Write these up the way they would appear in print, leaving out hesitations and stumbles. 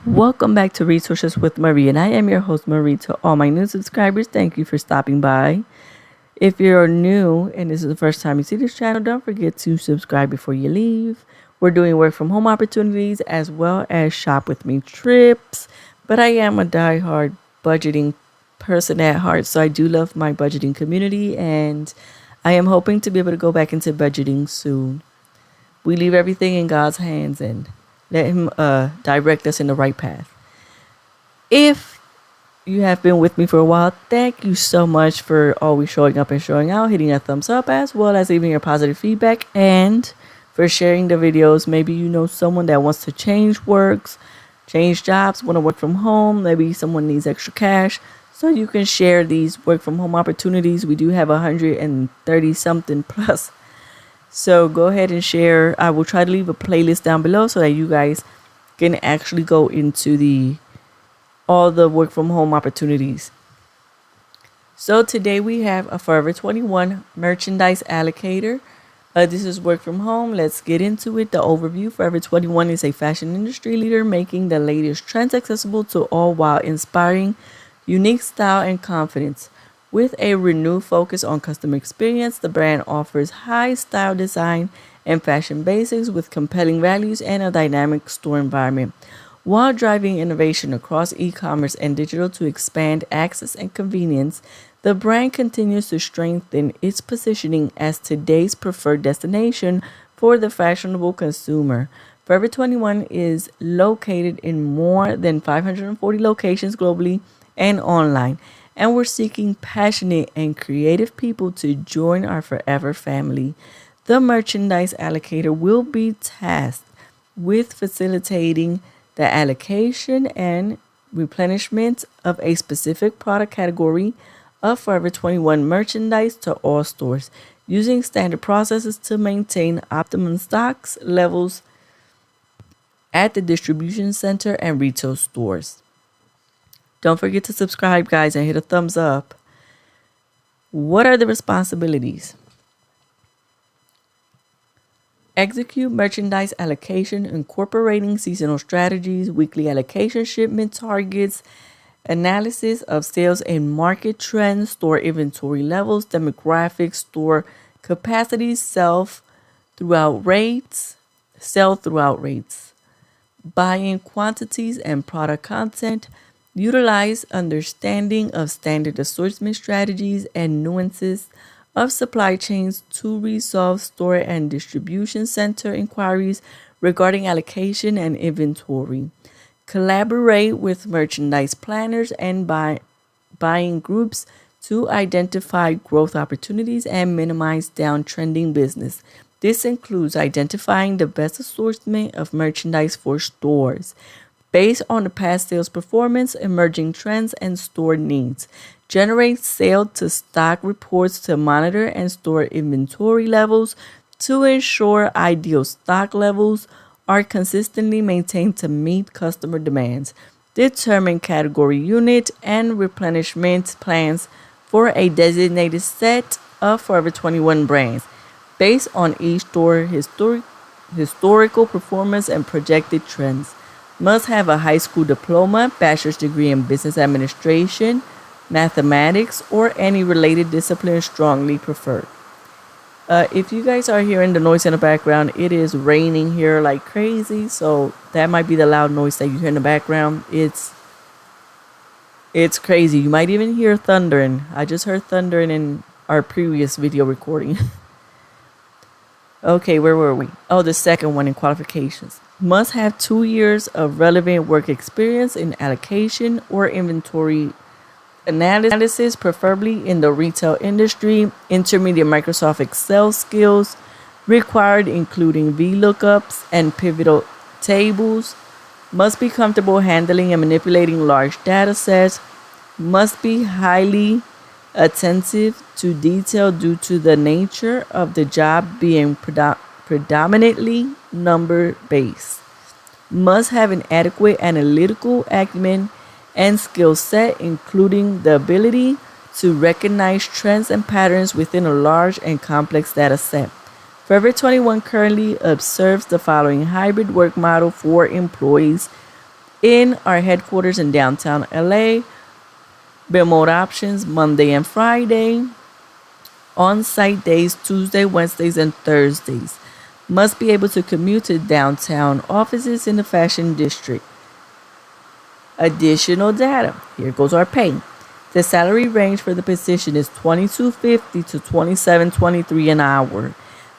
Welcome back to Resources with Marie, and I am your host, Marie. To all my new subscribers, thank you for stopping by. If you're new and this is the first time you see this channel, don't forget to subscribe before you leave. We're doing work from home opportunities as well as shop with me trips, but I am a diehard budgeting person at heart, so I do love my budgeting community, and I am hoping to be able to go back into budgeting soon. We leave everything in God's hands and let Him direct us in the right path. If you have been with me for a while, thank you so much for always showing up and showing out, hitting a thumbs up, as well as leaving your positive feedback, and for sharing the videos. Maybe you know someone that wants to change works, change jobs, want to work from home. Maybe someone needs extra cash, so you can share these work from home opportunities. We do have 130 something plus. So go ahead and share. I will try to leave a playlist down below so that you guys can actually go into all the work from home opportunities. So today we have a Forever 21 merchandise allocator. This is work from home. Let's get into it. The overview. Forever 21 is a fashion industry leader making the latest trends accessible to all while inspiring unique style and confidence. With a renewed focus on customer experience, the brand offers high style design and fashion basics with compelling values and a dynamic store environment, while driving innovation across e-commerce and digital to expand access and convenience. The brand continues to strengthen its positioning as today's preferred destination for the fashionable consumer. Forever 21 is located in more than 540 locations globally and online, and we're seeking passionate and creative people to join our forever family. The merchandise allocator will be tasked with facilitating the allocation and replenishment of a specific product category of Forever 21 merchandise to all stores, using standard processes to maintain optimum stocks levels at the distribution center and retail stores. Don't forget to subscribe, guys, and hit a thumbs up. What are the responsibilities? Execute merchandise allocation, incorporating seasonal strategies, weekly allocation shipment targets, analysis of sales and market trends, store inventory levels, demographics, store capacity, sell-throughout rates, buying quantities and product content. Utilize understanding of standard assortment strategies and nuances of supply chains to resolve store and distribution center inquiries regarding allocation and inventory. Collaborate with merchandise planners and buying groups to identify growth opportunities and minimize downtrending business. This includes identifying the best assortment of merchandise for stores based on the past sales performance, emerging trends, and store needs. Generate sale to stock reports to monitor and store inventory levels to ensure ideal stock levels are consistently maintained to meet customer demands. Determine category unit and replenishment plans for a designated set of Forever 21 brands based on each store historical performance and projected trends. Must have a high school diploma, bachelor's degree in business administration, mathematics, or any related discipline strongly preferred. If you guys are hearing the noise in the background, it is raining here like crazy, so that might be the loud noise that you hear in the background. It's crazy. You might even hear thundering. I just heard thundering in our previous video recording. Okay, where were we? Oh, the second one in qualifications. Must have 2 years of relevant work experience in allocation or inventory analysis, preferably in the retail industry. Intermediate Microsoft Excel skills required, including VLOOKUPs and pivot tables. Must be comfortable handling and manipulating large data sets. Must be highly attentive to detail due to the nature of the job being predominantly number-based. Must have an adequate analytical acumen and skill set, including the ability to recognize trends and patterns within a large and complex data set. Forever 21 currently observes the following hybrid work model for employees in our headquarters in downtown LA. Remote options Monday and Friday. On-site days Tuesday, Wednesdays, and Thursdays. Must be able to commute to downtown offices in the fashion district. Additional data. Here goes our pay. The salary range for the position is $22.50 to $27.23 an hour.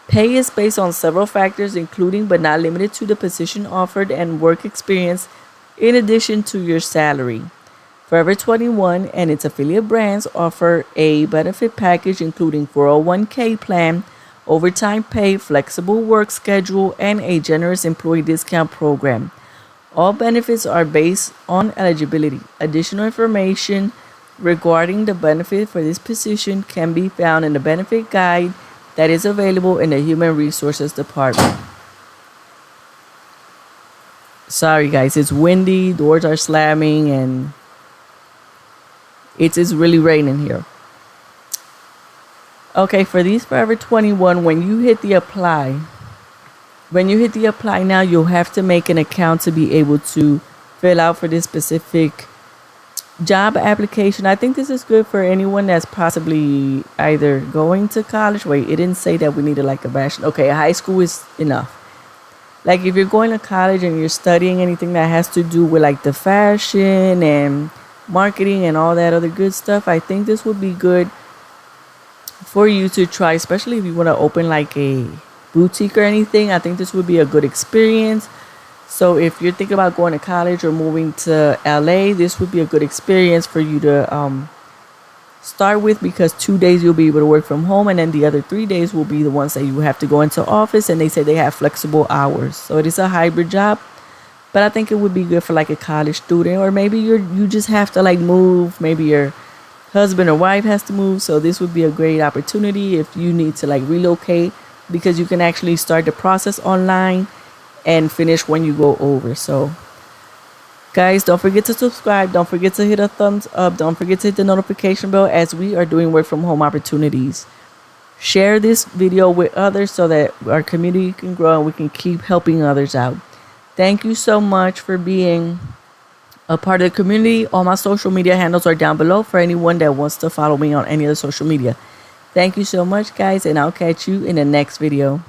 Pay is based on several factors, including but not limited to the position offered and work experience, in addition to your salary. Forever 21 and its affiliate brands offer a benefit package including 401k plan, overtime pay, flexible work schedule, and a generous employee discount program. All benefits are based on eligibility. Additional information regarding the benefit for this position can be found in the benefit guide that is available in the Human Resources Department. Sorry guys, it's windy, doors are slamming, and it is really raining here. Okay, for these Forever 21, when you hit the apply now, you'll have to make an account to be able to fill out for this specific job application. I think this is good for anyone that's possibly either going to college. Wait, it didn't say that we needed like a bachelor. Okay, high school is enough. Like if you're going to college and you're studying anything that has to do with like the fashion and marketing and all that other good stuff, I think this would be good for you to try, especially if you want to open like a boutique or anything. I think this would be a good experience. So if you're thinking about going to college or moving to LA, this would be a good experience for you to start with, because 2 days you'll be able to work from home, and then the other 3 days will be the ones that you have to go into office, and they say they have flexible hours. So it is a hybrid job, but I think it would be good for like a college student, or maybe you just have to like move, maybe your husband or wife has to move. So this would be a great opportunity if you need to like relocate, because you can actually start the process online and finish when you go over. So guys, don't forget to subscribe, don't forget to hit a thumbs up, don't forget to hit the notification bell, as we are doing work from home opportunities. Share this video with others so that our community can grow and we can keep helping others out. Thank you so much for being a part of the community. All my social media handles are down below for anyone that wants to follow me on any other social media. Thank you so much guys, and I'll catch you in the next video.